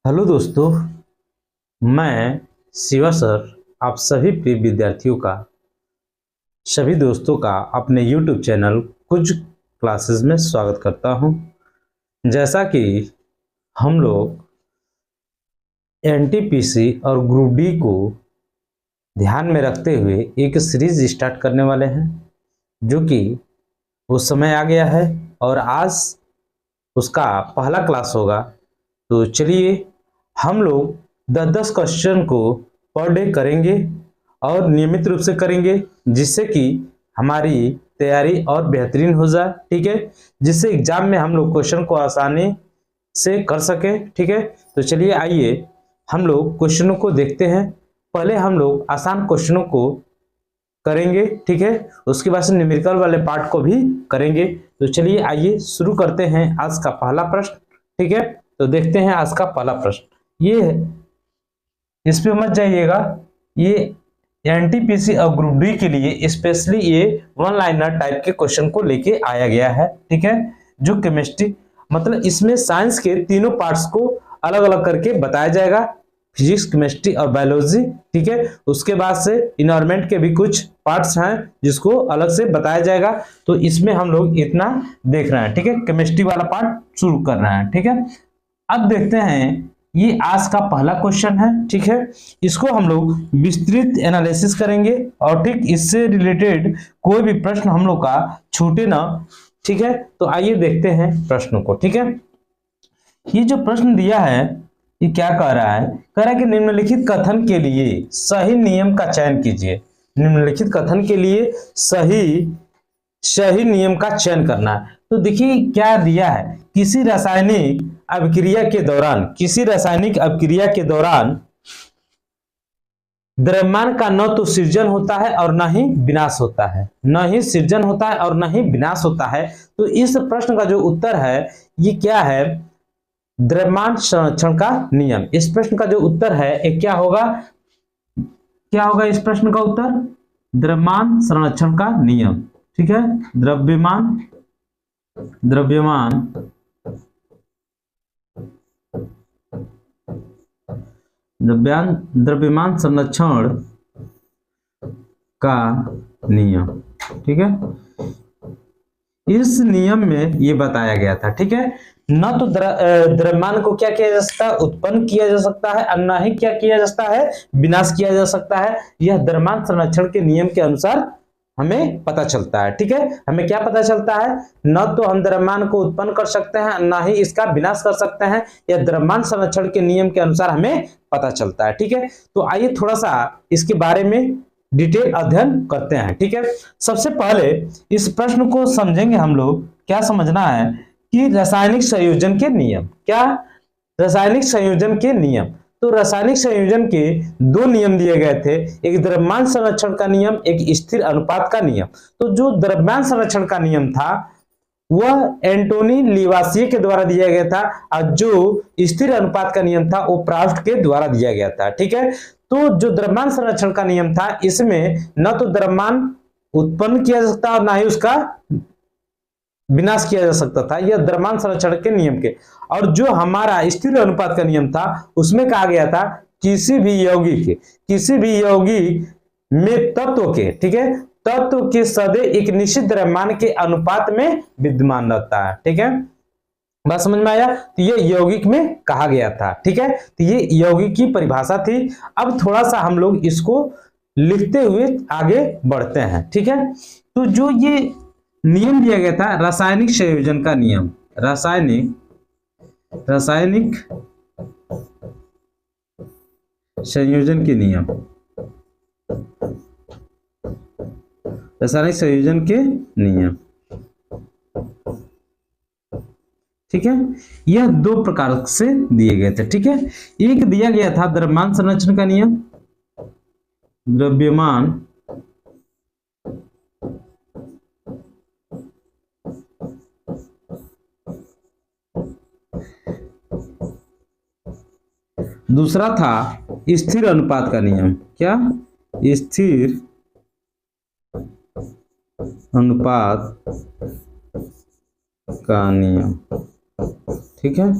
Hello दोस्तों, मैं Shiva sir आप सभी प्रिय विद्यार्थियों का, सभी दोस्तों का अपने YouTube चैनल कुछ क्लासेस में स्वागत करता हूं। जैसा कि हम लोग एनटीपीसी और ग्रुप डी को ध्यान में रखते हुए एक सीरीज स्टार्ट करने वाले हैं, जो कि वो समय आ गया है और आज उसका पहला क्लास होगा। तो चलिए हम लोग 10-10 क्वेश्चन को पर डे करेंगे और नियमित रूप से करेंगे, जिससे कि हमारी तैयारी और बेहतरीन हो जाए। ठीक है, जिससे एग्जाम में हम लोग क्वेश्चन को आसानी से कर सके। ठीक है, तो चलिए आइए हम लोग क्वेश्चनों को देखते हैं। पहले हम लोग आसान क्वेश्चनों को करेंगे, ठीक है, उसके बाद से न्यूमेरिकल वाले पार्ट को भी करेंगे। तो चलिए आइए शुरू करते हैं आज का पहला प्रश्न। ठीक है, तो देखते हैं आज का पहला प्रश्न। ये है, इस पे मत जाइएगा, ये एनटीपीसी और ग्रुप डी के लिए स्पेशली ये वन लाइनर टाइप के क्वेश्चन को लेके आया गया है। ठीक है, जो केमिस्ट्री मतलब इसमें साइंस के तीनों पार्ट्स को अलग अलग करके बताया जाएगा, फिजिक्स, केमिस्ट्री और बायोलॉजी। ठीक है, उसके बाद से इन्वायरमेंट के भी कुछ पार्ट्स हैं जिसको अलग से बताया जाएगा। तो इसमें हम लोग इतना देख रहे हैं। ठीक है, केमिस्ट्री वाला पार्ट शुरू कर रहे हैं। ठीक है, अब देखते हैं, ये आज का पहला क्वेश्चन है। ठीक है, इसको हम लोग विस्तृत एनालिसिस करेंगे और ठीक इससे रिलेटेड कोई भी प्रश्न हम लोग का छूटे ना। ठीक है, तो आइए देखते हैं प्रश्नों को। ठीक है, ये जो प्रश्न दिया है ये क्या कह रहा है? कह रहा है कि निम्नलिखित कथन के लिए सही नियम का चयन कीजिए। निम्नलिखित कथन के लिए सही नियम का चयन करना है। तो देखिए क्या दिया है, किसी रासायनिक अभिक्रिया के दौरान द्रव्यमान का न तो सृजन होता है और न ही विनाश होता है। न ही सृजन होता है और न ही विनाश होता है। तो इस प्रश्न का जो उत्तर है ये क्या है? द्रव्यमान संरक्षण का नियम। इस प्रश्न का जो उत्तर है ये क्या होगा? क्या होगा इस प्रश्न का उत्तर? द्रव्यमान संरक्षण का नियम। ठीक है, द्रव्यमान द्रव्यमान संरक्षण का नियम। ठीक है, इस नियम में ये बताया गया था। ठीक है, न तो द्रव्यमान को क्या किया जा सकता है? उत्पन्न किया जा सकता है, और न ही क्या किया जा सकता है? विनाश किया जा सकता है। यह द्रव्यमान संरक्षण के नियम के अनुसार हमें पता चलता है। ठीक है, हमें क्या पता चलता है? न तो हम द्रव्यमान को उत्पन्न कर सकते हैं, न ही इसका विनाश कर सकते हैं। यह द्रव्यमान संरक्षण के नियम के अनुसार हमें पता चलता है। ठीक है, तो आइए थोड़ा सा इसके बारे में डिटेल अध्ययन करते हैं। ठीक है, सबसे पहले इस प्रश्न को समझेंगे हम लोग। क्या समझना है कि रासायनिक संयोजन के नियम। क्या? रासायनिक संयोजन के नियम। तो रासायनिक संयोजन के दो नियम दिए गए थे, एक द्रव्यमान संरक्षण का नियम, एक स्थिर अनुपात का नियम। तो जो द्रव्यमान संरक्षण का नियम था वह एंटोनी लिवासिए के द्वारा दिया गया था, और जो स्थिर अनुपात का नियम था वो प्राउस्ट के द्वारा दिया गया था। ठीक है, तो जो द्रव्यमान संरक्षण का नियम था इसमें न तो द्रव्यमान उत्पन्न किया जा सकता और ना ही उसका विनाश किया जा सकता था, यह द्रव्यमान संरक्षण के नियम के। और जो हमारा स्थिर अनुपात का नियम था उसमें कहा गया था किसी भी यौगिक में तत्व के, ठीक है, तत्व के सदैव एक निश्चित द्रव्यमान के अनुपात में विद्यमान रहता है। ठीक है, बात समझ में आया? तो ये यौगिक में कहा गया था। ठीक है, तो ये यौगिक की परिभाषा थी। अब थोड़ा सा हम लोग इसको लिखते हुए आगे बढ़ते हैं। ठीक है, तो जो ये नियम दिया गया था रासायनिक संयोजन का नियम, रासायनिक संयोजन के नियम, रासायनिक संयोजन के नियम। ठीक है, यह दो प्रकार से दिए गए थे। ठीक है, एक दिया गया था द्रव्यमान संरक्षण का नियम, द्रव्यमान दूसरा था स्थिर अनुपात का नियम। क्या? स्थिर अनुपात का नियम। ठीक है,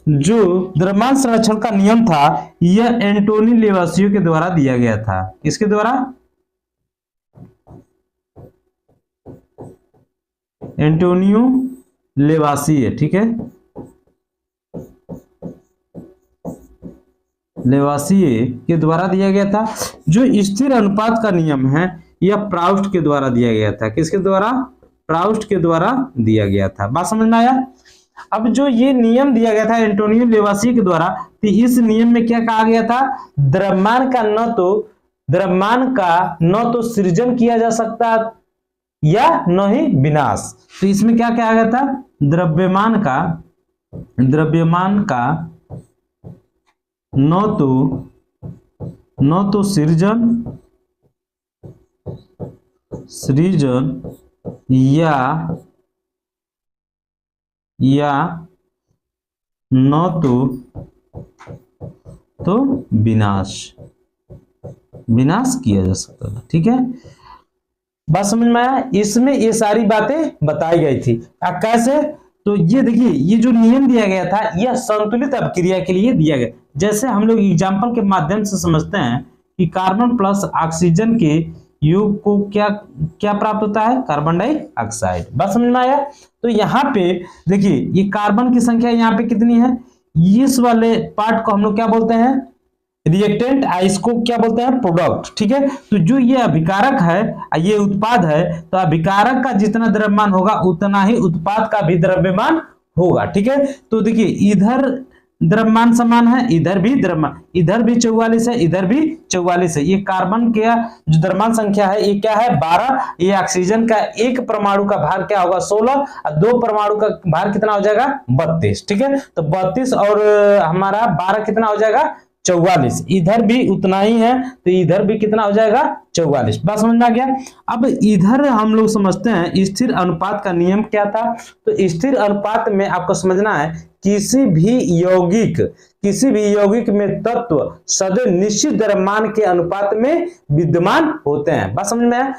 जो द्रव्यमान संरक्षण का नियम था यह एंटोनी लेवासियो के द्वारा दिया गया था। किसके द्वारा? एंटोनियो लेवासिए, ठीक है, लेवासिए के द्वारा दिया गया था। जो स्थिर अनुपात का नियम है यह प्राउस्ट के द्वारा दिया गया था। किसके द्वारा? प्राउस्ट के द्वारा दिया गया था। बात समझ में आया? अब जो ये नियम दिया गया था एंटोनियो लेवासिए के द्वारा, तो इस नियम में क्या कहा गया था? द्रव्यमान का न तो सृजन किया जा सकता या न ही विनाश। तो इसमें क्या कहा गया था? द्रव्यमान का न तो सृजन या न तो विनाश किया जा सकता था। ठीक है, बात समझ में आया? इसमें ये सारी बातें बताई गई थी। कैसे? तो ये देखिए, ये जो नियम दिया गया था यह संतुलित अभिक्रिया के लिए दिया गया। जैसे हम लोग एग्जाम्पल के माध्यम से समझते हैं कि कार्बन प्लस ऑक्सीजन के योग को क्या प्राप्त होता है? Carbon dioxide. बात समझ में आया? तो यहाँ पे देखिए, ये कार्बन की संख्या यहाँ पे कितनी है? इस वाले पार्ट को हम लोग क्या बोलते हैं? रिएक्टेंट। इसको क्या बोलते हैं? प्रोडक्ट। ठीक है, तो जो ये अभिकारक है, ये उत्पाद है, तो अभिकारक का जितना द्रव्यमान होगा उतना ही उत्पाद का भी द्रव्यमान होगा। ठीक है, तो देखिए इधर द्रव्यमान समान है, इधर भी द्रव्यमान, इधर भी 44 है, इधर भी 44 है। ये कार्बन का जो द्रव्यमान संख्या है ये क्या है? 12। ये ऑक्सीजन का एक परमाणु का भार क्या होगा? 16। और दो परमाणु का भार कितना हो जाएगा? 32। ठीक है, तो 32 और हमारा 12 कितना हो जाएगा? 44। इधर भी उतना ही है, तो इधर भी कितना हो जाएगा? 44। बात समझ में आ गया? अब इधर हम लोग समझते हैं स्थिर अनुपात का नियम क्या था। तो स्थिर अनुपात में आपको समझना है किसी भी यौगिक में तत्व सदैव निश्चित द्रव्यमान के अनुपात में विद्यमान होते हैं। बात समझ में आया?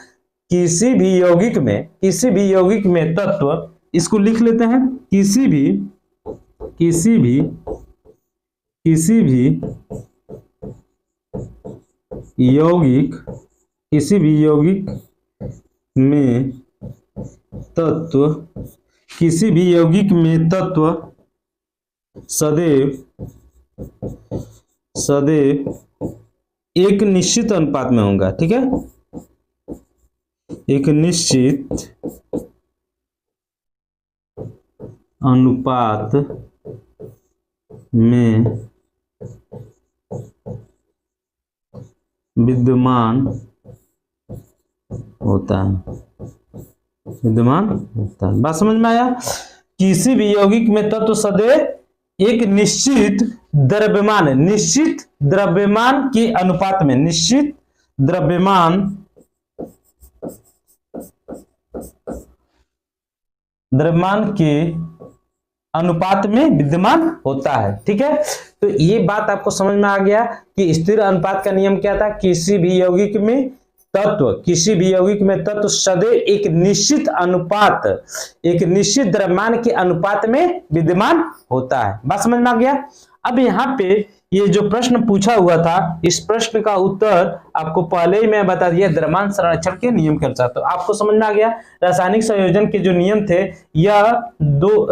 किसी भी यौगिक में तत्व, इसको लिख लेते हैं, किसी भी यौगिक में तत्व सदैव एक निश्चित अनुपात में होगा। ठीक है, एक निश्चित अनुपात में विद्यमान होता है। बात समझ में आया? किसी भी यौगिक में तत्व सदैव एक निश्चित द्रव्यमान के अनुपात में, निश्चित द्रव्यमान के अनुपात में विद्यमान होता है। ठीक है, तो ये बात आपको समझ में आ गया कि स्थिर अनुपात का नियम क्या था? किसी भी यौगिक में तत्व सदैव एक निश्चित द्रव्यमान के अनुपात में विद्यमान होता है। बात समझ में आ गया? अब यहाँ पे ये जो प्रश्न पूछा हुआ था, इस प्रश्न का उत्तर आपको पहले ही मैं बता दिया, द्रव्यमान संरक्षण के नियम के अनुसार। तो आपको समझ में आ गया रासायनिक संयोजन के जो नियम थे, यह दो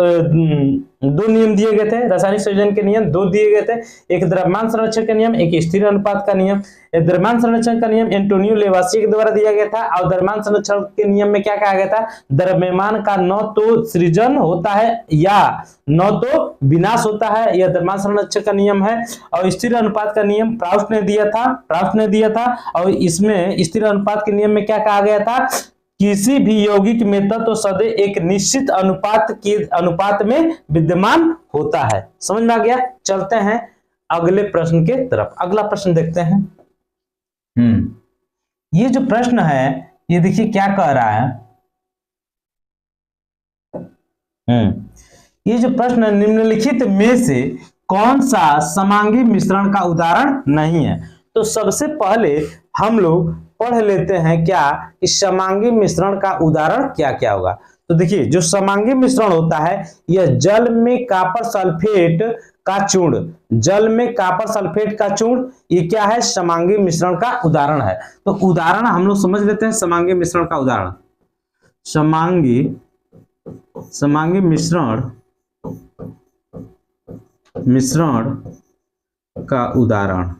नियम दिए गए थे। रासायनिक संयोजन के नियम दो दिए गए थे, एक द्रव्यमान संरक्षण का नियम, एक स्थिर अनुपात का नियम। द्रव्यमान संरक्षण का नियम एंटोनियो लेवासिए के द्वारा दिया गया था, और द्रव्यमान संरक्षण के नियम में क्या कहा गया था? द्रव्यमान का न तो सृजन होता है या न तो विनाश होता है, यह द्रव्यमान संरक्षण का नियम है। और स्थिर अनुपात का नियम प्राउस्ट ने दिया था, और इसमें स्थिर अनुपात के नियम में क्या कहा गया था? किसी भी यौगिक में तत्व सदैव एक निश्चित अनुपात में विद्यमान होता है। समझ में आ गया? चलते हैं अगले प्रश्न के तरफ। अगला प्रश्न देखते हैं। ये जो प्रश्न है, ये देखिए क्या कह रहा है। ये जो प्रश्न है, निम्नलिखित में से कौन सा समांगी मिश्रण का उदाहरण नहीं है? तो सबसे पहले हम लोग पढ़ लेते हैं क्या कि समांगी मिश्रण का उदाहरण क्या क्या होगा। तो तो देखिए जो समांगी मिश्रण होता है यह जल में कॉपर सल्फेट का चूर्ण, जल में कॉपर सल्फेट का चूर्ण, ये क्या है, समांगी मिश्रण का उदाहरण है। तो उदाहरण हम लोग समझ लेते हैं समांगी मिश्रण का उदाहरण। समांगी मिश्रण का उदाहरण,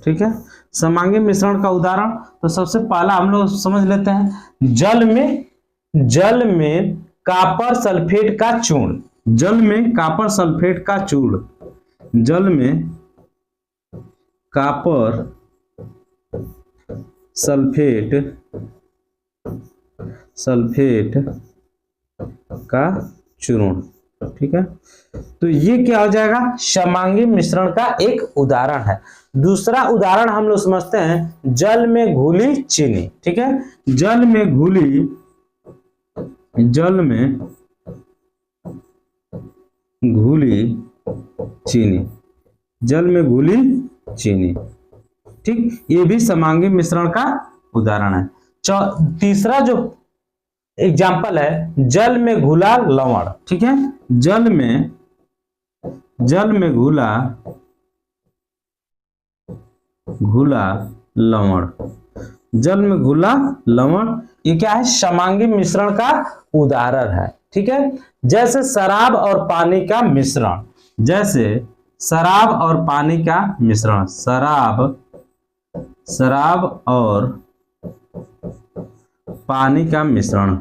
ठीक है। समांगी मिश्रण का उदाहरण तो सबसे पहला हम लोग समझ लेते हैं जल में कॉपर सल्फेट का चूर्ण, जल में कॉपर सल्फेट का चूर्ण, जल में कॉपर सल्फेट का चूर्ण, ठीक है। तो ये क्या हो जाएगा, समांगी मिश्रण का एक उदाहरण है। दूसरा उदाहरण हम लोग समझते हैं जल में घुली चीनी, ठीक है। जल में घुली चीनी, ठीक, ये भी समांगी मिश्रण का उदाहरण है। तीसरा जो एग्जाम्पल है जल में घुला लवण, ठीक है। जल में घुला लवण, ये क्या है, समांगी मिश्रण का उदाहरण है, ठीक है। जैसे शराब और पानी का मिश्रण, शराब और पानी का मिश्रण,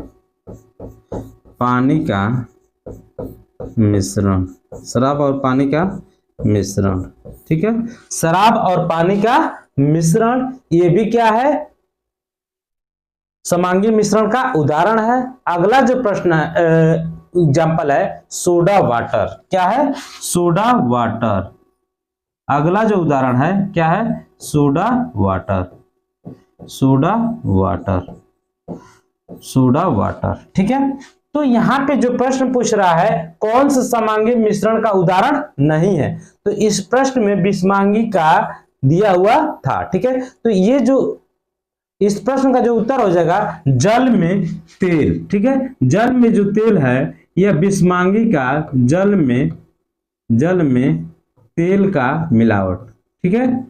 ठीक है। शराब और पानी का मिश्रण ये भी क्या है, समांगी मिश्रण का उदाहरण है। अगला जो प्रश्न है एग्जाम्पल है सोडा वाटर, क्या है, सोडा वाटर। अगला जो उदाहरण है क्या है, सोडा वाटर, ठीक है। तो यहाँ पे जो प्रश्न पूछ रहा है कौन सा समांगी मिश्रण का उदाहरण नहीं है, तो इस प्रश्न में विषमांगी का दिया हुआ था, ठीक है। तो ये जो इस प्रश्न का जो उत्तर हो जाएगा जल में तेल, ठीक है। जल में जो तेल है यह विषमांगी का जल में तेल का मिलावट, ठीक है,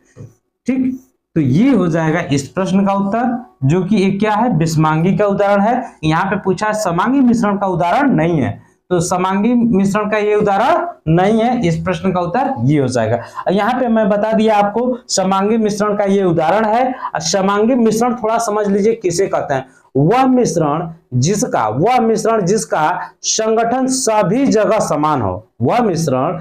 ठीक। तो ये हो जाएगा इस प्रश्न का उत्तर, जो कि एक क्या है, विषमांगी का उदाहरण है। यहाँ पे पूछा है समांगी मिश्रण का उदाहरण नहीं है, तो समांगी मिश्रण का ये उदाहरण नहीं है, इस प्रश्न का उत्तर ये हो जाएगा। यहाँ पे मैं बता दिया आपको समांगी मिश्रण का ये उदाहरण है। समांगी मिश्रण थोड़ा समझ लीजिए किसे कहते हैं, वह मिश्रण जिसका संगठन सभी जगह समान हो, वह मिश्रण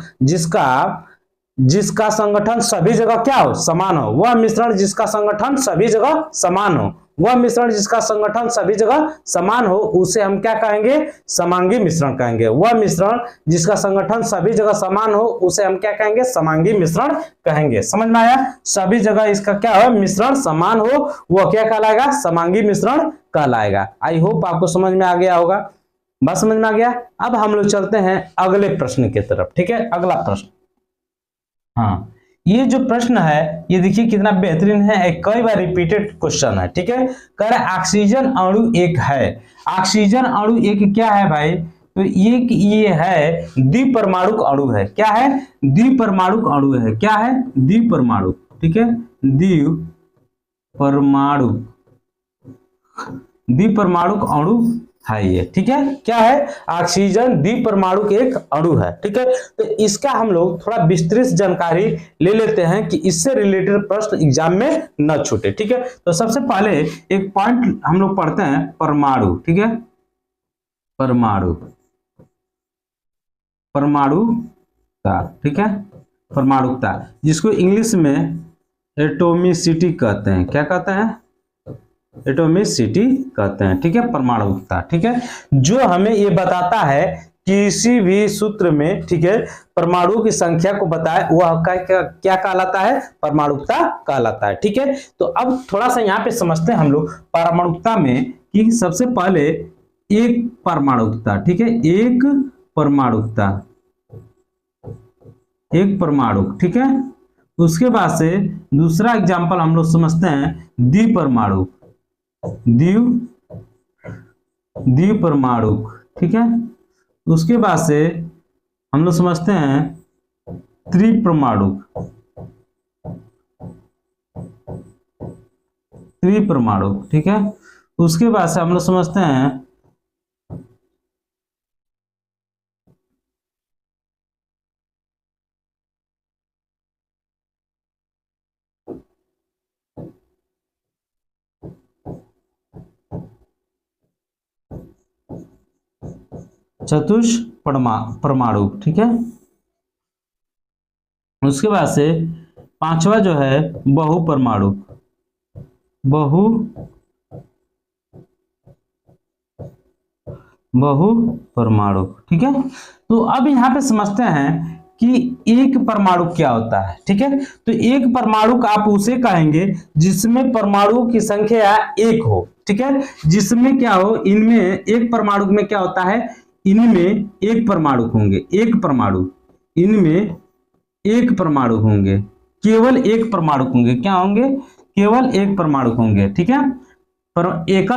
जिसका संगठन सभी जगह क्या हो, समान हो, वह मिश्रण जिसका संगठन सभी जगह समान हो, वह मिश्रण जिसका संगठन सभी जगह समान हो उसे हम क्या कहेंगे, समांगी मिश्रण कहेंगे। वह मिश्रण जिसका संगठन सभी जगह समान हो उसे हम क्या कहेंगे, समांगी मिश्रण कहेंगे। समझ में आया, सभी जगह इसका क्या हो, मिश्रण समान हो, वह क्या कहलाएगा, समांगी मिश्रण कहलाएगा। आई होप आपको समझ में आ गया होगा, बात समझ में आ गया। अब हम लोग चलते हैं अगले प्रश्न की तरफ, ठीक है। अगला प्रश्न, हाँ, ये जो प्रश्न है ये देखिए कितना बेहतरीन है, एक कई बार रिपीटेड क्वेश्चन है, ठीक है। कह रहा है ऑक्सीजन अणु एक है, ऑक्सीजन अणु एक क्या है भाई, तो ये है द्विपरमाणुक अणु है, क्या है, द्विपरमाणुक अणु है, क्या है, द्विपरमाणुक, ठीक है, द्विपरमाणुक अणु है ये, ठीक है। क्या है, ऑक्सीजन द्विपरमाणुक एक अणु है, ठीक है। तो इसका हम लोग थोड़ा विस्तृत जानकारी ले लेते हैं कि इससे रिलेटेड प्रश्न एग्जाम में न छूटे, ठीक है। तो सबसे पहले एक पॉइंट हम लोग पढ़ते हैं परमाणु, ठीक है, परमाणुकता, ठीक है, परमाणुकता, जिसको इंग्लिश में एटोमिसिटी कहते हैं, क्या कहते हैं, एटोमिसिटी कहते हैं, ठीक है, परमाणुकता, ठीक है। जो हमें ये बताता है किसी भी सूत्र में, ठीक है, परमाणु की संख्या को बताए वह क्या कहलाता है, परमाणुकता कहलाता है, ठीक है। तो अब थोड़ा सा यहाँ पे समझते हैं हम लोग परमाणुकता में कि सबसे पहले एक परमाणुकता, ठीक है, एक परमाणु, ठीक है। उसके बाद से दूसरा एग्जांपल हम लोग समझते हैं द्विपरमाणु, द्विपरमाणुक, ठीक है। उसके बाद से हम लोग समझते हैं त्रिपरमाणुक, त्रिपरमाणुक, ठीक है। उसके बाद से हम लोग समझते हैं चतुष्परमाणुक, ठीक है। उसके बाद से पांचवा जो है बहुपरमाणुक, बहुपरमाणुक, ठीक है। तो अब यहाँ पे समझते हैं कि एक परमाणु क्या होता है, ठीक है। तो एक परमाणु आप उसे कहेंगे जिसमें परमाणुओं की संख्या एक हो, ठीक है। जिसमें क्या हो, इनमें एक परमाणु में क्या होता है, इनमें एक परमाणु होंगे, एक परमाणु, इनमें एक परमाणु होंगे, केवल एक परमाणु होंगे, क्या होंगे, केवल एक परमाणु होंगे, ठीक है। पर एक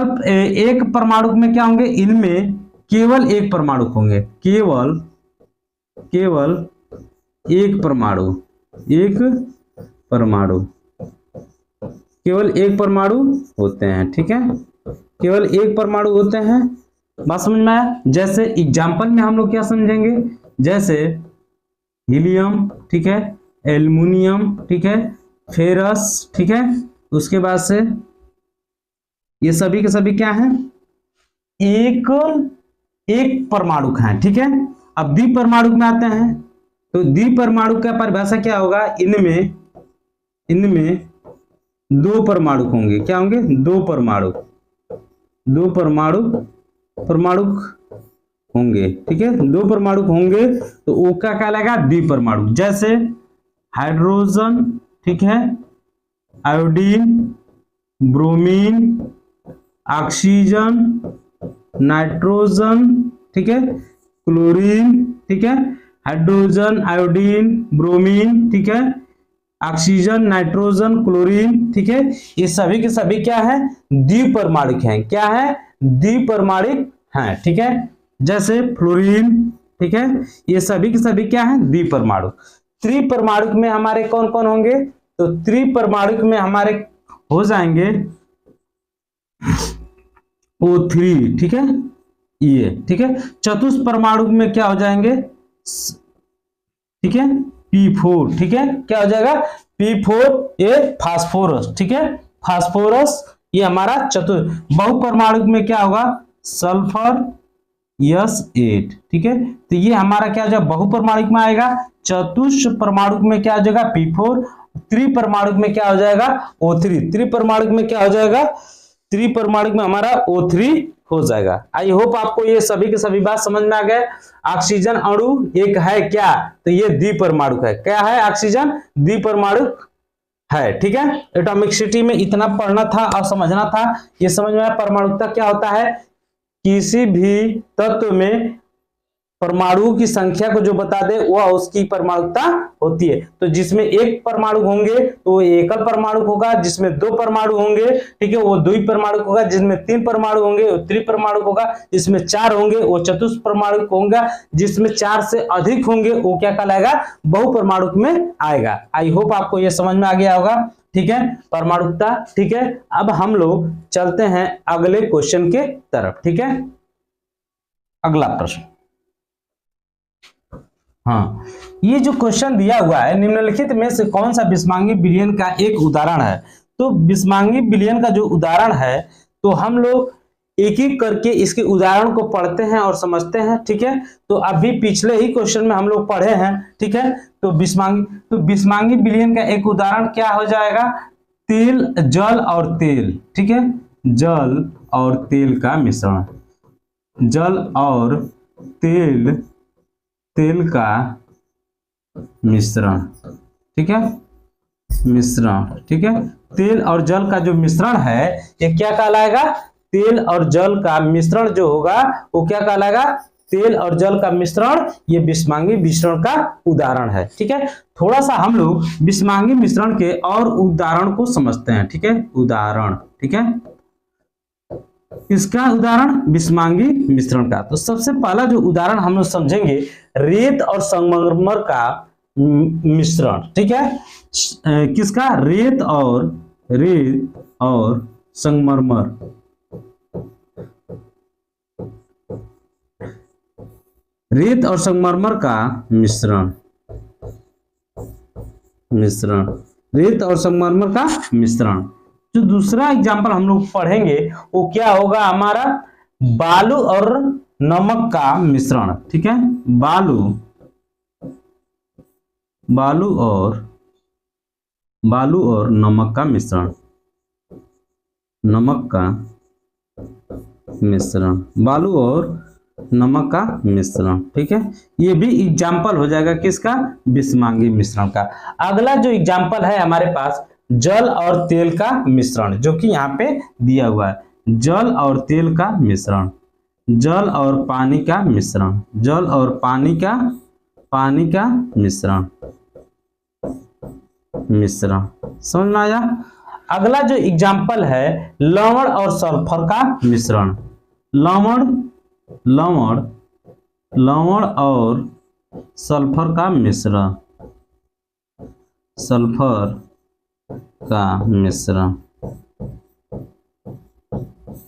परमाणु में क्या होंगे, इनमें केवल एक परमाणु होंगे, केवल एक परमाणु, एक परमाणु, केवल एक परमाणु होते हैं, ठीक है। केवल एक परमाणु होते हैं, बात समझ में आया। जैसे एग्जाम्पल में हम लोग क्या समझेंगे, जैसे हीलियम, ठीक है, एल्युमिनियम, ठीक है, फेरस, ठीक है। उसके बाद से ये सभी के सभी क्या हैं, एक परमाणु हैं, ठीक है। अब द्विपरमाणु में आते हैं, तो द्विपरमाणु का परिभाषा क्या होगा, इनमें दो परमाणु होंगे, क्या होंगे, दो परमाणु होंगे, ठीक है। दो परमाणु होंगे तो वो क्या कहलाएगा, द्विपरमाणु। जैसे हाइड्रोजन, ठीक है, आयोडीन, ब्रोमीन, ऑक्सीजन, नाइट्रोजन, ठीक है, क्लोरीन, ठीक है, हाइड्रोजन, आयोडीन, ब्रोमीन, ठीक है, ऑक्सीजन, नाइट्रोजन, क्लोरीन, ठीक है। ये सभी के सभी क्या है, द्विपरमाणुक हैं, क्या है, द्विपरमाणुक हैं, ठीक है। जैसे फ्लोरीन, ठीक है, ये सभी के सभी क्या है, द्विपरमाणु। त्रिपरमाणुक में हमारे कौन कौन होंगे, तो त्रिपरमाणुक में हमारे हो जाएंगे O3, ठीक है, ये, ठीक है। चतुष्परमाणु में क्या हो जाएंगे, ठीक है, P4, ठीक है, क्या हो जाएगा, P4, ये फास्फोरस, ठीक है, फास्फोरस, ये हमारा बहुपरमाणु में क्या होगा, सल्फर, S8, ठीक है। तो ये हमारा क्या हो जाएगा, बहुपरमाणु में आएगा। चतुष्परमाणु में क्या हो जाएगा, P4, त्रिपरमाणु में क्या हो जाएगा, O3, त्रिपरमाणु में क्या हो जाएगा, त्रिपरमाणु में हमारा O3 हो जाएगा। आई होप आपको ये सभी के सभी बात समझ में आ गए। ऑक्सीजन अणु एक है क्या, तो ये द्विपरमाणु है, क्या है, ऑक्सीजन द्विपरमाणु है, ठीक है। एटॉमिसिटी में इतना पढ़ना था और समझना था, ये समझ में आया। परमाणुकता क्या होता है, किसी भी तत्व में परमाणुओं की संख्या को जो बता दे वह उसकी परमाणुकता होती है। तो जिसमें एक परमाणु होंगे तो वो एकल परमाणु होगा, जिसमें दो परमाणु होंगे, ठीक है, वो द्विपरमाणु होगा, जिसमें तीन परमाणु होंगे वो त्रिपरमाणु होगा, जिसमें चार होंगे वो चतुष्परमाणु होगा, जिसमें चार से अधिक होंगे वो क्या कहलाएगा, बहुपरमाणु में आएगा। आई होप आपको ये समझ में आ गया होगा, ठीक है, परमाणुकता, ठीक है। अब हम लोग चलते हैं अगले क्वेश्चन के तरफ, ठीक है। अगला प्रश्न, हाँ, ये जो क्वेश्चन दिया हुआ है, निम्नलिखित में से कौन सा विषमांगी विलयन का एक उदाहरण है। तो विषमांगी विलयन का जो उदाहरण है, तो हम लोग एक एक करके इसके उदाहरण को पढ़ते हैं और समझते हैं, ठीक है। तो अभी पिछले ही क्वेश्चन में हम लोग पढ़े हैं, ठीक है। तो विषमांगी विलयन का एक उदाहरण क्या हो जाएगा, तेल, जल और तेल, ठीक है, जल और तेल का मिश्रण, जल और तेल का मिश्रण, ठीक है, मिश्रण, ठीक है। तेल और जल का जो मिश्रण है ये क्या कहलाएगा, तेल और जल का मिश्रण जो होगा वो क्या कहलाएगा, तेल और जल का मिश्रण, ये विषमांगी मिश्रण का उदाहरण है, ठीक है। थोड़ा सा हम लोग विषमांगी मिश्रण के और उदाहरण को समझते हैं, ठीक है, उदाहरण, ठीक है। इसका उदाहरण बिस्मांगी मिश्रण का। तो सबसे पहला जो उदाहरण हम लोग समझेंगे रेत और संगमरमर का मिश्रण, ठीक है। किसका? रेत और संगमरमर, रेत और संगमरमर का मिश्रण, रेत और संगमरमर का मिश्रण। जो दूसरा एग्जांपल हम लोग पढ़ेंगे वो क्या होगा हमारा? बालू और नमक का मिश्रण, ठीक है। बालू और नमक का मिश्रण, बालू और नमक का मिश्रण, ठीक है। ये भी एग्जाम्पल हो जाएगा किसका? बिस्मांगी मिश्रण का। अगला जो एग्जाम्पल है हमारे पास जल और तेल का मिश्रण, जो कि यहाँ पे दिया हुआ है। जल और तेल का मिश्रण, जल और पानी का मिश्रण, जल और पानी का मिश्रण। समझ में आया? अगला जो एग्जाम्पल है लवण और सल्फर का मिश्रण, लवण और सल्फर का मिश्रण,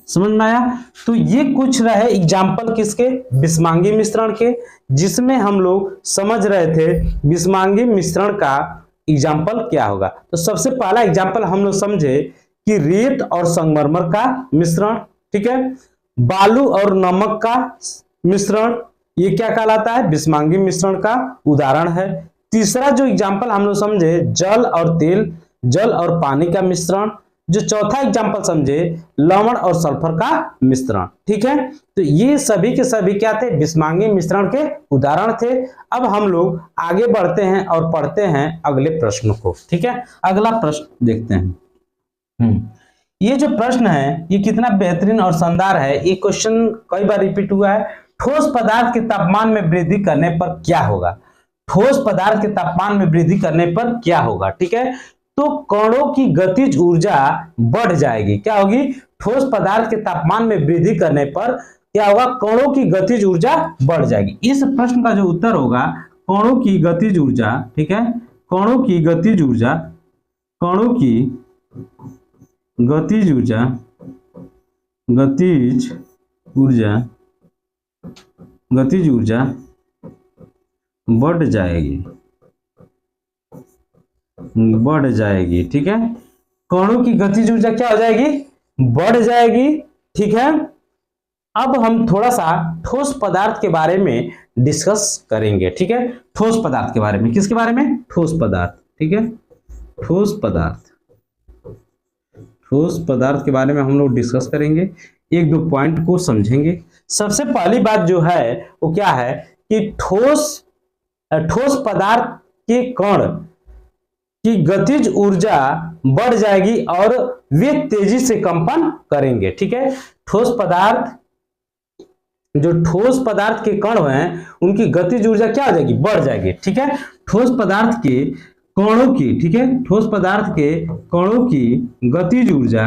समझ में आया? तो ये कुछ रहे एग्जाम्पल किसके? बिस्मांगी मिश्रण के, जिसमें हम लोग समझ रहे थे बिस्मांगी मिश्रण का एग्जाम्पल क्या होगा। तो सबसे पहला एग्जाम्पल हम लोग समझे कि रेत और संगमरमर का मिश्रण, ठीक है। बालू और नमक का मिश्रण, ये क्या कहलाता है? बिस्मांगी मिश्रण का उदाहरण है। तीसरा जो एग्जाम्पल हम लोग समझे जल और तेल, जल और पानी का मिश्रण। जो चौथा एग्जाम्पल समझे लवण और सल्फर का मिश्रण, ठीक है। तो ये सभी के सभी क्या थे? बिस्मांगी मिश्रण के उदाहरण थे। अब हम लोग आगे बढ़ते हैं और पढ़ते हैं अगले प्रश्न को, ठीक है। अगला प्रश्न देखते हैं। ये जो प्रश्न है ये कितना बेहतरीन और शानदार है। ये क्वेश्चन कई बार रिपीट हुआ है। ठोस पदार्थ के तापमान में वृद्धि करने पर क्या होगा? ठोस पदार्थ के तापमान में वृद्धि करने पर क्या होगा, ठीक है। तो कणों की गतिज ऊर्जा बढ़ जाएगी। क्या होगी? ठोस पदार्थ के तापमान में वृद्धि करने पर क्या होगा? कणों की गतिज ऊर्जा बढ़ जाएगी। इस प्रश्न का जो उत्तर होगा कणों की गतिज ऊर्जा, ठीक है। कणों की गतिज ऊर्जा बढ़ जाएगी, ठीक है। कणों की गतिज ऊर्जा क्या हो जाएगी? बढ़ जाएगी, ठीक है। अब हम थोड़ा सा ठोस पदार्थ के बारे में डिस्कस करेंगे, ठीक है। ठोस पदार्थ के बारे में, किसके बारे में? ठोस पदार्थ, ठीक है। ठोस पदार्थ के बारे में हम लोग डिस्कस करेंगे, एक दो पॉइंट को समझेंगे। सबसे पहली बात जो है वो क्या है कि ठोस पदार्थ के कण की गतिज ऊर्जा बढ़ जाएगी और वे तेजी से कंपन करेंगे, ठीक है। ठोस पदार्थ के कण हैं उनकी गतिज ऊर्जा क्या हो जाएगी? बढ़ जाएगी, ठीक है। ठोस पदार्थ के कणों की, ठीक है, ठोस पदार्थ के कणों की गतिज ऊर्जा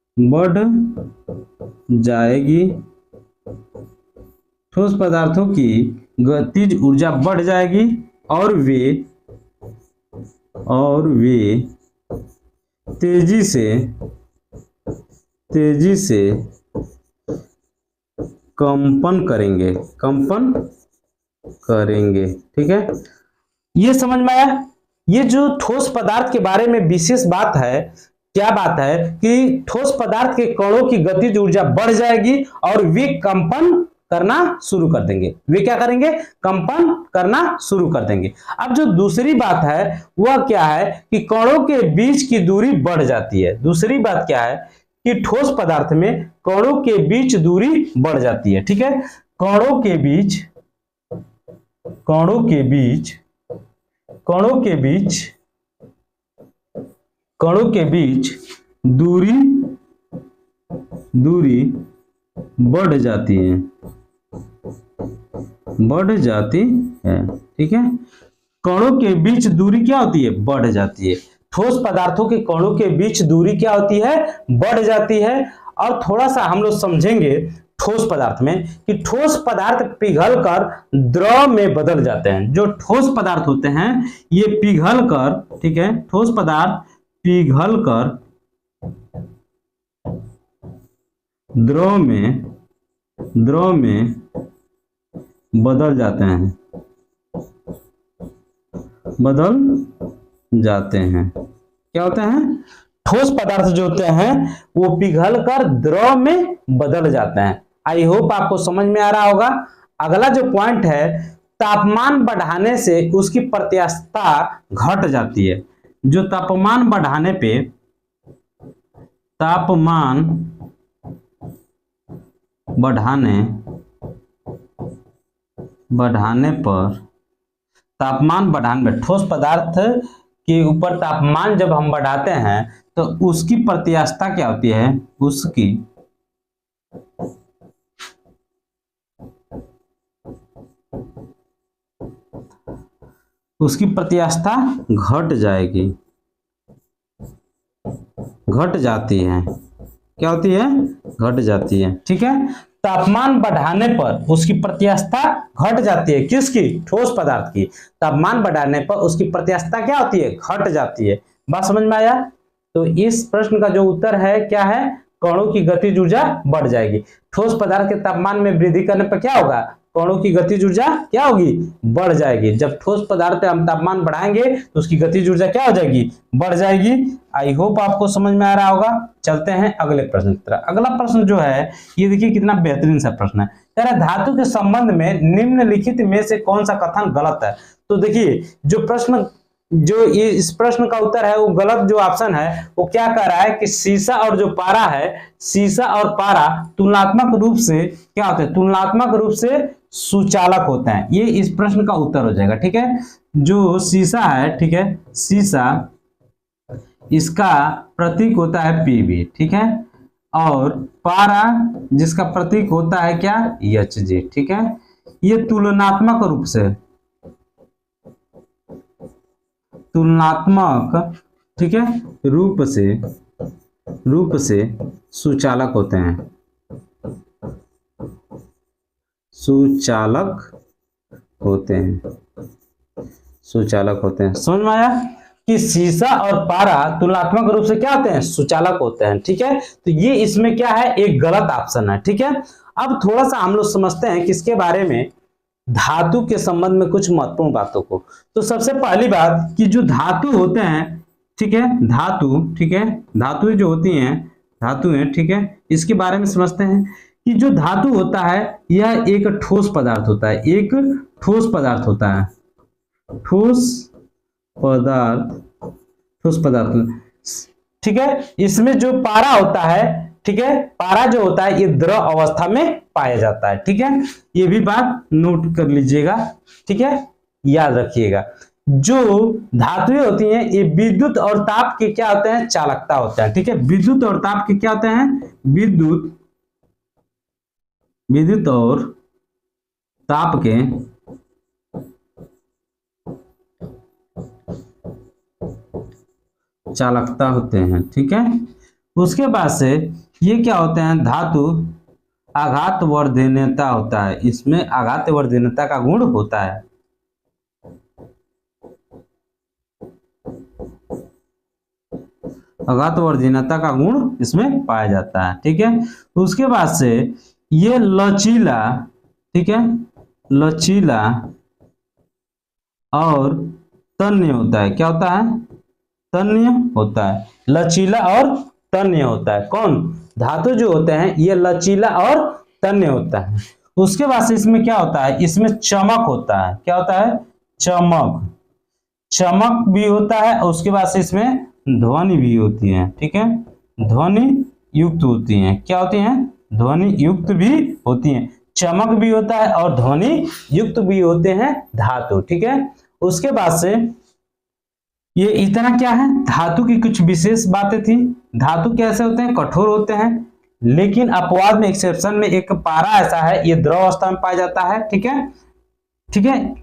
बढ़ जाएगी। ठोस पदार्थों की गतिज ऊर्जा बढ़ जाएगी और वे तेजी से कंपन करेंगे, ठीक है। ये समझ में आया? ये जो ठोस पदार्थ के बारे में विशेष बात है, क्या बात है कि ठोस पदार्थ के कणों की गतिज ऊर्जा बढ़ जाएगी और वे कंपन करना शुरू कर देंगे। वे क्या करेंगे? कंपन करना शुरू कर देंगे। अब जो दूसरी बात है वह क्या है कि कणों के बीच की दूरी बढ़ जाती है। दूसरी बात क्या है कि ठोस पदार्थ में कणों के बीच दूरी बढ़ जाती है, ठीक है। कणों के बीच दूरी बढ़ जाती है, ठीक है। कणों के बीच दूरी क्या होती है, बढ़ जाती है। ठोस पदार्थों के कणों के बीच दूरी क्या होती है, बढ़ जाती है। और थोड़ा सा हम लोग समझेंगे ठोस पदार्थ में कि ठोस पदार्थ पिघलकर द्रव में बदल जाते हैं। जो ठोस पदार्थ होते हैं ये पिघलकर, ठीक है, ठोस पदार्थ पिघलकर द्रव में बदल जाते हैं, क्या होते हैं, ठोस पदार्थ जो होते हैं वो पिघलकर द्रव में बदल जाते हैं। आई होप आपको समझ में आ रहा होगा। अगला जो पॉइंट है, तापमान बढ़ाने से उसकी प्रत्यास्थता घट जाती है। जो तापमान बढ़ाने पर ठोस पदार्थ के ऊपर तापमान जब हम बढ़ाते हैं तो उसकी प्रत्यास्थता क्या होती है, उसकी प्रत्यास्थता घट जाती है। क्या होती है, घट जाती है। ठीक है, तापमान बढ़ाने पर उसकी प्रत्यास्थता घट जाती है। किसकी, ठोस पदार्थ की। तापमान बढ़ाने पर उसकी प्रत्यास्थता क्या होती है, घट जाती है। बात समझ में आया। तो इस प्रश्न का जो उत्तर है क्या है, कणों की गतिज ऊर्जा बढ़ जाएगी। ठोस पदार्थ के तापमान में वृद्धि करने पर क्या होगा, कणों की गतिज ऊर्जा क्या होगी, बढ़ जाएगी। जब ठोस पदार्थ हम तापमान बढ़ाएंगे तो उसकी गतिज ऊर्जा क्या हो जाएगी, बढ़ जाएगी। आई होप आपको समझ में आ रहा होगा। चलते हैं अगले प्रश्न की तरफ। अगला प्रश्न जो है ये देखिए कितना बेहतरीन सा प्रश्न है। कह रहा है धातु के संबंध में निम्नलिखित में से कौन सा कथन गलत है। तो देखिए जो ये इस प्रश्न का उत्तर है वो गलत जो ऑप्शन है वो क्या कह रहा है कि सीसा और जो पारा है, सीसा और पारा तुलनात्मक रूप से क्या होते हैं, तुलनात्मक रूप से सुचालक होते हैं। ये इस प्रश्न का उत्तर हो जाएगा। ठीक है, जो सीसा है, ठीक है, सीसा इसका प्रतीक होता है Pb, ठीक है, और पारा जिसका प्रतीक होता है क्या, Hg। ठीक है, ये तुलनात्मक ठीक है रूप से सुचालक होते हैं, सुचालक होते हैं। समझ में आया कि सीसा और पारा तुलनात्मक रूप से क्या होते हैं, सुचालक होते हैं। ठीक है, तो ये इसमें क्या है, एक गलत ऑप्शन है। ठीक है, अब थोड़ा सा हम लोग समझते हैं किसके बारे में, धातु के संबंध में कुछ महत्वपूर्ण बातों को। तो सबसे पहली बात कि जो धातु होते हैं, ठीक है, धातु जो होती हैं, धातुएं, ठीक है, इसके बारे में समझते हैं कि जो धातु होता है यह एक ठोस पदार्थ होता है, ठोस पदार्थ। ठीक है, इसमें जो पारा होता है, ठीक है, पारा जो होता है ये द्रव अवस्था में पाया जाता है। ठीक है, ये भी बात नोट कर लीजिएगा। ठीक है, याद रखिएगा। जो धातुएं होती हैं ये विद्युत और ताप के क्या होते हैं, चालकता होता है। ठीक है, विद्युत और ताप के क्या होते हैं, विद्युत और ताप के चालकता होते हैं। ठीक है, उसके बाद से ये क्या होते हैं, धातु आघातवर्धनीयता होता है, इसमें आघातवर्धनीयता का गुण होता है। आघातवर्धनीयता का गुण इसमें पाया जाता है। ठीक है, उसके बाद से ये लचीला, ठीक है, लचीला और तन्य होता है। क्या होता है, तन्य होता है, लचीला और तन्य होता है। कौन, धातु जो होते हैं ये लचीला और तन्य होता है। उसके बाद से इसमें क्या होता है, इसमें चमक होता है। क्या होता है, चमक भी होता है। और उसके बाद से इसमें ध्वनि भी होती है। ठीक है, ध्वनि युक्त होती है। क्या होती हैं, ध्वनि युक्त भी होती हैं। चमक भी होता है और ध्वनि युक्त भी होते हैं धातु। ठीक है, उसके बाद से ये इतना क्या है, धातु की कुछ विशेष बातें थी। धातु कैसे होते हैं, कठोर होते हैं, लेकिन अपवाद में, एक्सेप्शन में एक पारा ऐसा है ये द्रव अवस्था में पाया जाता है। ठीक है,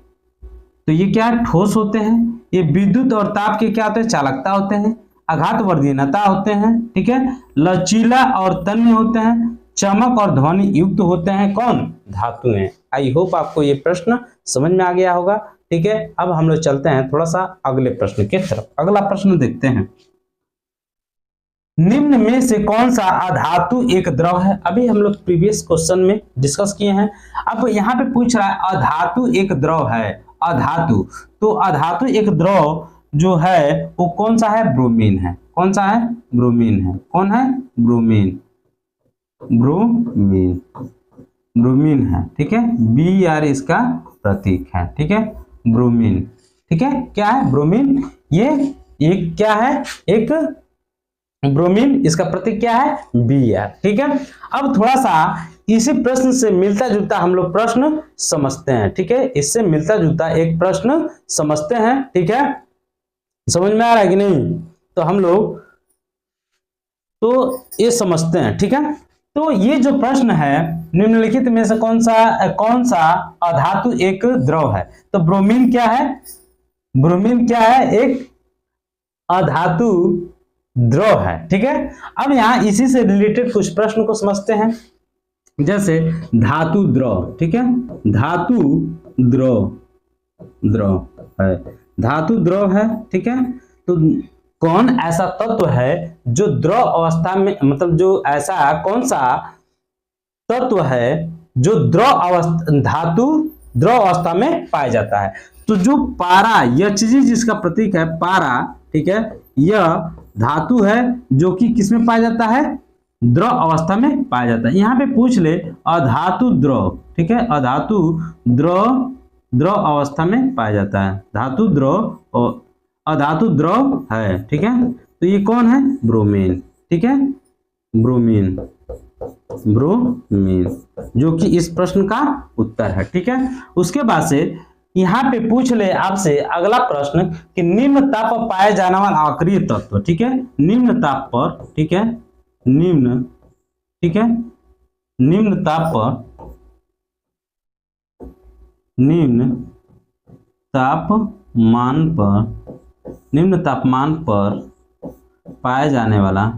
तो ये क्या है, ठोस होते हैं। ये विद्युत और ताप के क्या होते हैं, चालकता होते हैं। आघातवर्धीनता होते हैं, ठीक है। लचीला और तन्य होते हैं। चमक और ध्वनि युक्त होते हैं, कौन, धातुएं। आई होप आपको ये प्रश्न समझ में आ गया होगा, ठीक है। अब हम लोग चलते हैं थोड़ा सा अगले प्रश्न की तरफ। अगला प्रश्न देखते हैं, निम्न में से कौन सा अधातु एक द्रव है। अभी हम लोग प्रीवियस क्वेश्चन में डिस्कस किए हैं। अब यहाँ पे पूछ रहा है अधातु एक द्रव है, अधातु। तो अधातु एक द्रव जो है वो कौन सा है, ब्रोमीन है। कौन सा है, ब्रोमीन है। कौन है, ब्रोमीन, ब्रोमीन, ब्रोमीन है, ठीक है। Br इसका प्रतीक है, ठीक है, ब्रोमीन, ठीक है। क्या है, ब्रोमीन। ये एक क्या है, एक ब्रोमीन, इसका प्रतीक क्या है, Br, ठीक है। अब थोड़ा सा इसी प्रश्न से मिलता जुलता हम लोग प्रश्न समझते हैं, ठीक है। इससे मिलता जुलता एक प्रश्न समझते हैं, ठीक है। समझ में आ रहा है कि नहीं, तो हम लोग तो ये समझते हैं, ठीक है। तो ये जो प्रश्न है, निम्नलिखित में से कौन सा अधातु एक द्रव है। तो ब्रोमीन क्या है, ब्रोमीन क्या है, एक अधातु द्रव है, ठीक है। अब यहाँ इसी से रिलेटेड कुछ प्रश्न को समझते हैं, जैसे धातु द्रव, ठीक है। धातु द्रव, द्रव है, धातु द्रव है, ठीक है। तो कौन ऐसा तत्व है जो द्रव अवस्था में, मतलब जो ऐसा कौन सा तत्व है जो द्रव अवस्था, धातु द्रव अवस्था में पाया जाता है। तो जो पारा, Hg जिसका प्रतीक है पारा, ठीक है, यह धातु है जो कि किसमें पाया जाता है, द्रव अवस्था में पाया जाता है। यहाँ पे पूछ ले अधातु द्रव, ठीक है, अधातु द्रव, द्रव अवस्था में पाया जाता है। धातु द्रव और अधातु द्रव है, ठीक है। तो ये कौन है, ब्रोमीन, ठीक है, ब्रोमीन, ब्रोमीन, जो कि इस प्रश्न का उत्तर है, ठीक है। उसके बाद से यहाँ पे पूछ ले आपसे अगला प्रश्न कि निम्न ताप पर पाया जाने वाला अक्रिय तत्व, ठीक है। निम्न ताप पर, ठीक है, निम्न, ठीक है, निम्न ताप पर, निम्न तापमान पर, निम्न तापमान पर पाया जाने वाला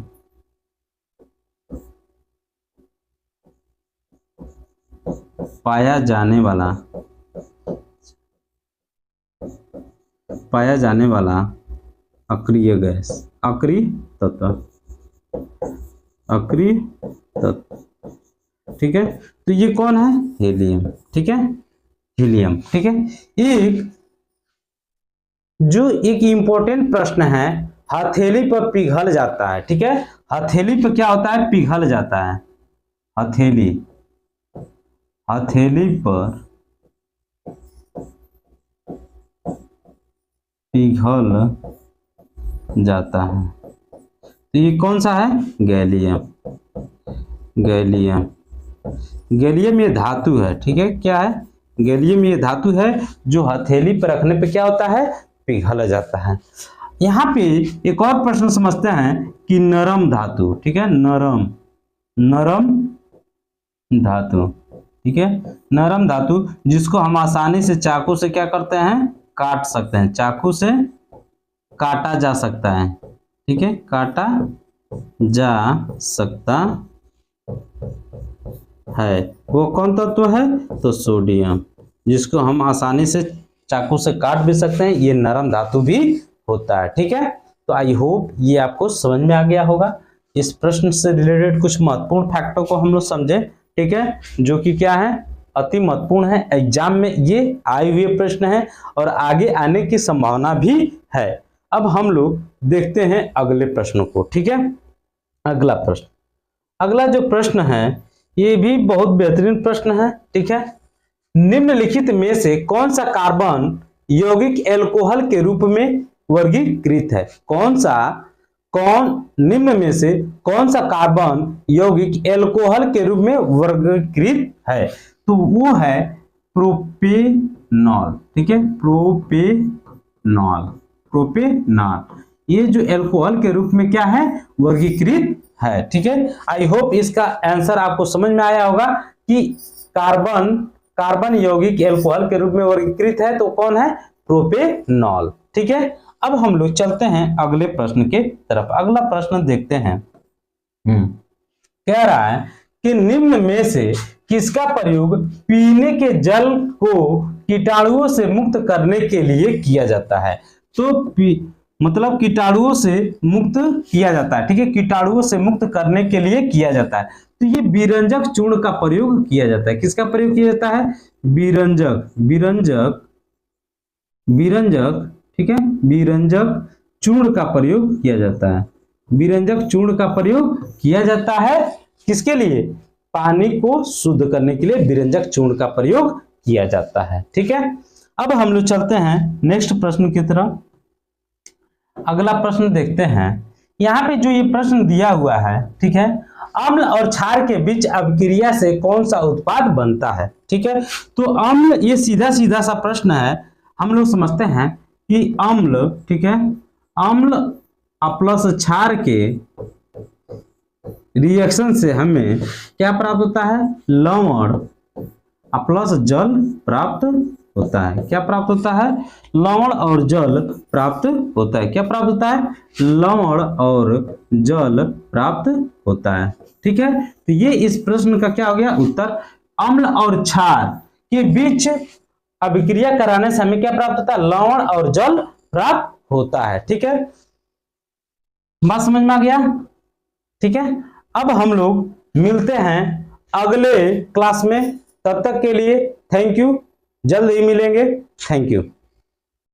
पाया जाने वाला अक्रिय गैस, अक्रिय तत्व, अक्रिय तत्व, ठीक है। तो ये कौन है, हीलियम, ठीक है, हीलियम, ठीक है। एक इंपॉर्टेंट प्रश्न है, हथेली पर पिघल जाता है, ठीक है। हथेली पर क्या होता है, पिघल जाता है। हथेली, हथेली पर पिघल जाता है। तो ये कौन सा है, गैलियम, गैलियम, गैलियम ये धातु है, ठीक है। क्या है, गैलियम ये धातु है जो हथेली पर रखने पे क्या होता है, पिघल जाता है। यहाँ पे एक और प्रश्न समझते हैं कि नरम धातु, ठीक है, नरम, नरम धातु, ठीक है, नरम धातु जिसको हम आसानी से चाकू से क्या करते हैं, काट सकते हैं, चाकू से काटा जा सकता है, ठीक है, काटा जा सकता है। वो कौन तत्व है, तो सोडियम, जिसको हम आसानी से चाकू से काट भी सकते हैं, ये नरम धातु भी होता है, ठीक है। तो आई होप ये आपको समझ में आ गया होगा। इस प्रश्न से रिलेटेड कुछ महत्वपूर्ण फैक्टों को हम लोग समझे, ठीक है, जो कि क्या है, अति महत्वपूर्ण है। एग्जाम में ये आए हुए प्रश्न है और आगे आने की संभावना भी है। अब हम लोग देखते हैं अगले प्रश्नों को, ठीक है। अगला प्रश्न, अगला जो प्रश्न है ये भी बहुत बेहतरीन प्रश्न है, ठीक है। निम्नलिखित में से कौन सा कार्बन यौगिक एल्कोहल के रूप में वर्गीकृत है। निम्न में से कौन सा कार्बन यौगिक एल्कोहल के रूप में वर्गीकृत है। तो वो है प्रोपेनॉल, ठीक है, प्रोपेनॉल, प्रोपेनॉल, ये जो एल्कोहल के रूप में क्या है, वर्गीकृत है, ठीक है। आई होप इसका आंसर आपको समझ में आया होगा कि कार्बन यौगिक एल्कोहल के रूप में वर्गीकृत है तो कौन है, प्रोपेनॉल। ठीक है, अब हम लोग चलते हैं अगले प्रश्न के तरफ। अगला प्रश्न देखते हैं। कह रहा है कि निम्न में से किसका प्रयोग पीने के जल को कीटाणुओं से मुक्त करने के लिए किया जाता है। तो मतलब कीटाणुओं से मुक्त किया जाता है। ठीक है, कीटाणुओं से मुक्त करने के लिए किया जाता है। तो ये विरंजक चूर्ण का प्रयोग किया जाता है। किसका प्रयोग किया जाता है? विरंजक। ठीक है, विरंजक चूर्ण का प्रयोग किया जाता है। विरंजक चूर्ण का प्रयोग किया जाता है किसके लिए? पानी को शुद्ध करने के लिए विरंजक चूर्ण का प्रयोग किया जाता है। ठीक है, अब हम लोग चलते हैं नेक्स्ट प्रश्न की तरफ। अगला प्रश्न देखते हैं। यहाँ पे जो ये प्रश्न दिया हुआ है, ठीक है, अम्ल और क्षार के बीच अभिक्रिया से कौन सा उत्पाद बनता है। ठीक है, तो अम्ल, ये सीधा सीधा सा प्रश्न है। हम लोग समझते हैं कि अम्ल, ठीक है, अम्ल प्लस क्षार के रिएक्शन से हमें क्या प्राप्त होता है? लवण प्लस जल प्राप्त होता है। क्या प्राप्त होता है? लवण और जल प्राप्त होता है। क्या प्राप्त होता है? लवण और जल प्राप्त होता है। ठीक है, तो ये इस प्रश्न का क्या हो गया उत्तर। अम्ल और क्षार के बीच अभिक्रिया कराने से हमें क्या प्राप्त होता है? लवण और जल प्राप्त होता है। ठीक है, बात समझ में आ गया? ठीक है, अब हम लोग मिलते हैं अगले क्लास में। तब तक के लिए थैंक यू, जल्द ही मिलेंगे। Thank you.